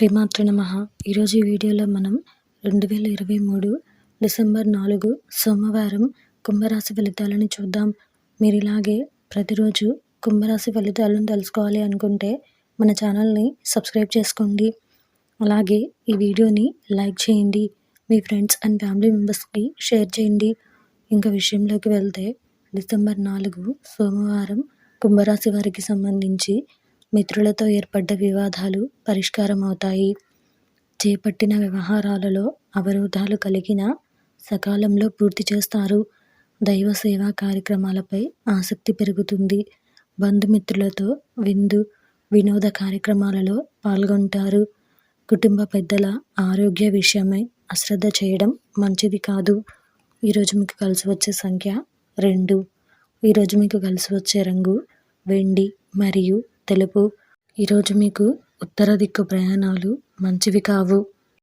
శ్రీమాత్రే నమః. ఈరోజు ఈ వీడియోలో మనం 2023 డిసెంబర్ 4 సోమవారం కుంభరాశి ఫలితాలను చూద్దాం. మీరు ఇలాగే ప్రతిరోజు కుంభరాశి ఫలితాలను తెలుసుకోవాలి అనుకుంటే మన ఛానల్ని సబ్స్క్రైబ్ చేసుకోండి. అలాగే ఈ వీడియోని లైక్ చేయండి, మీ ఫ్రెండ్స్ అండ్ ఫ్యామిలీ మెంబర్స్కి షేర్ చేయండి. ఇంకా విషయంలోకి వెళ్తే డిసెంబర్ 4 సోమవారం కుంభరాశి వారికి సంబంధించి మిత్రులతో ఏర్పడ్డ వివాదాలు పరిష్కారం అవుతాయి. చేపట్టిన వ్యవహారాలలో అవరోధాలు కలిగిన సకాలంలో పూర్తి చేస్తారు. దైవ సేవా కార్యక్రమాలపై ఆసక్తి పెరుగుతుంది. బంధుమిత్రులతో వినోద కార్యక్రమాలలో పాల్గొంటారు. కుటుంబ పెద్దల ఆరోగ్య విషయమై అశ్రద్ధ చేయడం మంచిది కాదు. ఈరోజు మీకు కలిసి వచ్చే సంఖ్య 2. ఈరోజు మీకు కలిసి వచ్చే రంగు వెండి మరియు తెలుపు. ఈరోజు మీకు ఉత్తర దిక్కు ప్రయాణాలు మంచివి కావు.